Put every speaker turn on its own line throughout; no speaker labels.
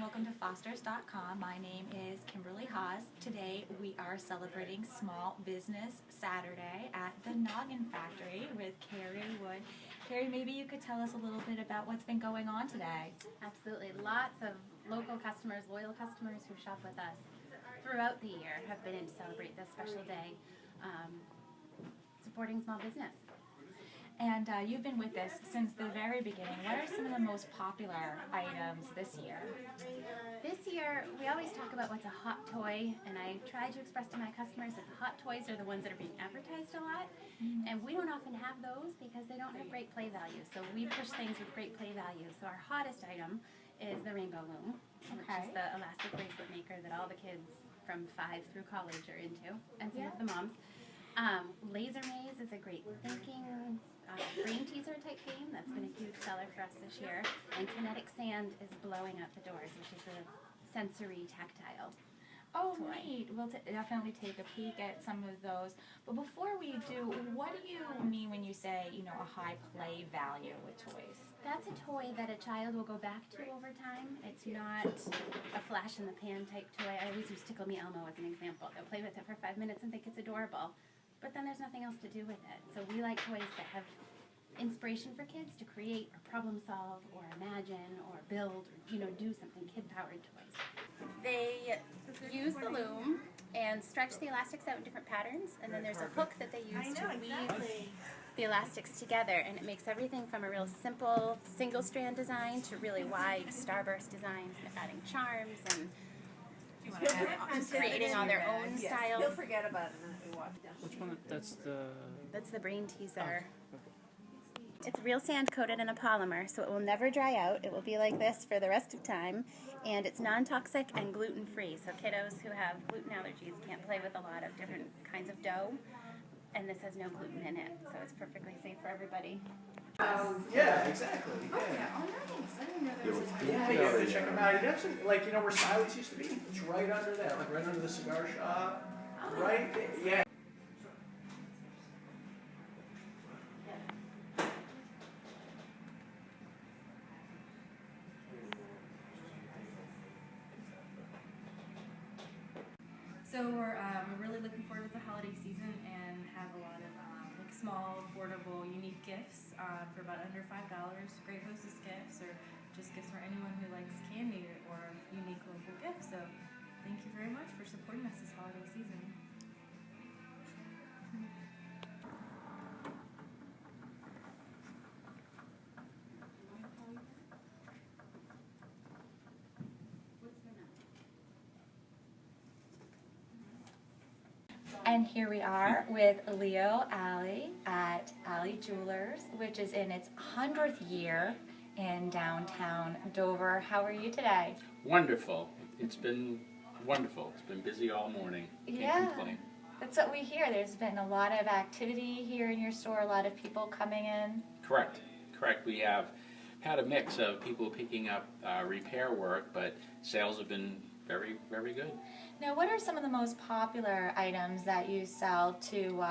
welcome to Fosters.com. My name is Kimberley Haas. Today we are celebrating Small Business Saturday at the Noggin Factory with KERRY Wood. KERRY, maybe you could tell us a little bit about what's been going on today.
Absolutely. Lots of local customers, loyal customers who shop with us throughout the year have been in to celebrate this special day, supporting small business.
And you've been with us since the very beginning. What are some of the most popular items this year?
This year, we always talk about what's a hot toy, and I try to express to my customers that the hot toys are the ones that are being advertised a lot, and we don't often have those because they don't have great play value. So we push things with great play value. So our hottest item is the Rainbow Loom, which is the elastic bracelet maker that all the kids from 5 through college are into, and some of the moms. Laser Maze is a great thinking brain teaser type game that's been a huge seller for us this year, and Kinetic Sand is blowing up the doors, which is a sensory tactile toy.
Neat. We'll definitely take a peek at some of those. But before we do, what do you mean when you say, a high play value with toys?
That's a toy that a child will go back to over time. It's not a flash in the pan type toy. I always use Tickle Me Elmo as an example. They'll play with it for 5 minutes and think it's adorable, but then there's nothing else to do with it. So we like toys that have inspiration for kids to create or problem solve or imagine or build or do something kid-powered toys. They use the loom and stretch the elastics out in different patterns, and then there's a hook that they use to weave the elastics together, and it makes everything from a real simple single strand design to really wide starburst designs, adding charms and creating all their own styles.
They'll forget about it when we walk down.
Which one?
That's the brain teaser. It's real sand coated in a polymer, so it will never dry out. It will be like this for the rest of time, and it's non-toxic and gluten-free. So kiddos who have gluten allergies can't play with a lot of different kinds of dough, and this has no gluten in it, so it's perfectly safe for everybody.
Yeah, exactly. Yeah.
Oh, nice. I didn't know there was a
Yeah, you have to check them out. It actually, where Silence used to be? It's right under that, right under the cigar shop. Right there. Yeah.
So we're really looking forward to the holiday season and have a lot of small, affordable, unique gifts for about under $5. Great hostess gifts or just gifts for anyone who likes candy or unique local gifts. So thank you very much for supporting us this holiday season.
And here we are with Leo ALIE at ALIE Jewelers, which is in its 100th year in downtown Dover. How are you today?
Wonderful. It's been wonderful. It's been busy all morning. Can't complain.
That's what we hear. There's been a lot of activity here in your store, a lot of people coming in.
Correct. We have had a mix of people picking up repair work, but sales have been very, very good.
Now, what are some of the most popular items that you sell to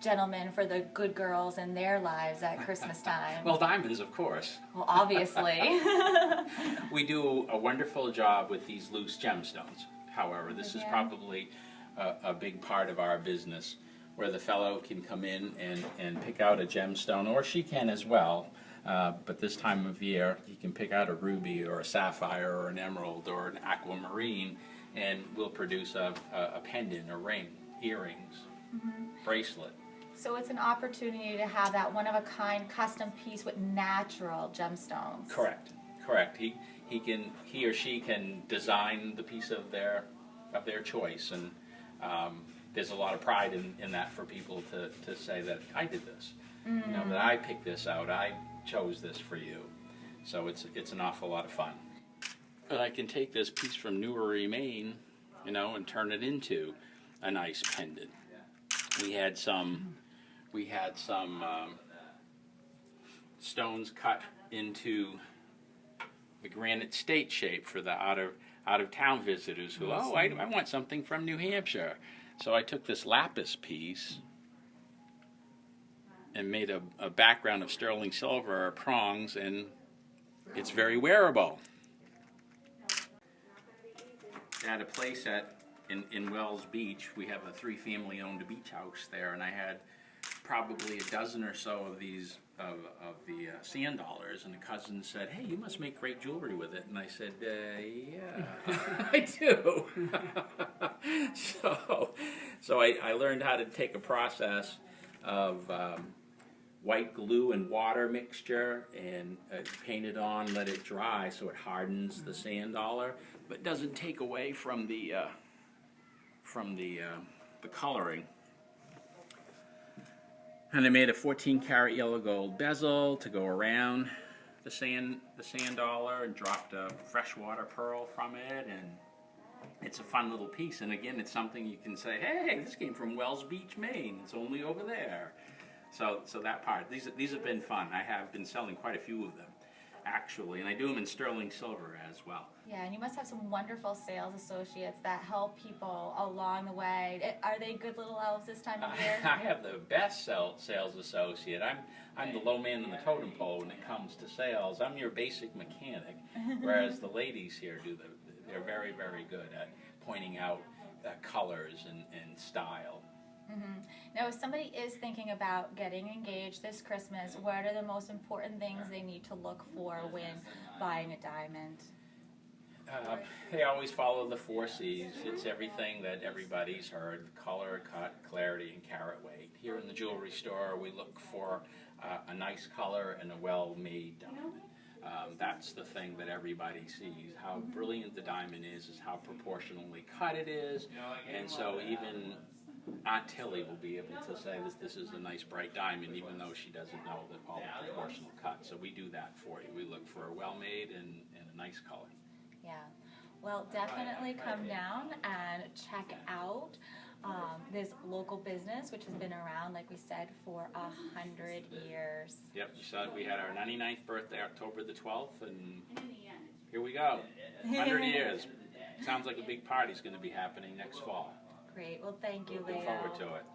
gentlemen for the good girls in their lives at Christmas time?
Well, diamonds, of course.
Well, obviously.
We do a wonderful job with these loose gemstones. However, this is probably a big part of our business, where the fellow can come in and pick out a gemstone, or she can as well. But this time of year, he can pick out a ruby or a sapphire or an emerald or an aquamarine, and we'll produce a pendant, a ring, earrings, bracelet.
So it's an opportunity to have that one-of-a-kind custom piece with natural gemstones.
Correct. He or she can design the piece of their choice, and there's a lot of pride in that for people to say that I did this, that I picked this out, I chose this for you. So it's an awful lot of fun. But I can take this piece from Newry, Maine, and turn it into a nice pendant. We had some stones cut into the granite state shape for the out of town visitors who I want something from New Hampshire. So I took this lapis piece and made a background of sterling silver or prongs, and it's very wearable. at a place in Wells Beach. We have a 3-family owned beach house there, and I had probably a dozen or so of these of the sand dollars, and the cousin said, "Hey, you must make great jewelry with it." And I said, "Yeah, I do." so I learned how to take a process of white glue and water mixture and paint it on, let it dry so it hardens the sand dollar, but doesn't take away from the coloring. And I made a 14-karat yellow gold bezel to go around the sand dollar, and dropped a freshwater pearl from it, and it's a fun little piece. And again, it's something you can say, "Hey, this came from Wells Beach, Maine. It's only over there." So that part, these have been fun. I have been selling quite a few of them, actually, and I do them in sterling silver as well.
Yeah, and you must have some wonderful sales associates that help people along the way. Are they good little elves this time of year?
I have the best sales associate. I'm the low man in the totem pole when it comes to sales. I'm your basic mechanic, whereas the ladies here they're very, very good at pointing out colors and style.
Mm-hmm. Now, if somebody is thinking about getting engaged this Christmas, what are the most important things they need to look for when buying a diamond?
They always follow the 4 C's. It's everything that everybody's heard: color, cut, clarity, and carat weight. Here in the jewelry store, we look for a nice color and a well-made diamond. That's the thing that everybody sees. How brilliant the diamond is how proportionally cut it is. And so even Aunt Tilly will be able to say this is a nice bright diamond, even though she doesn't know all the proportional cut. So we do that for you. We look for a well-made and a nice color.
Yeah, well, definitely come down and check out this local business, which has been around, like we said, for 100 years.
Yep, you saw we had our 99th birthday, October the 12th, and here we go, 100 years. Sounds like a big party's going to be happening next fall.
Great, well, thank you, Leo.
Look forward to it.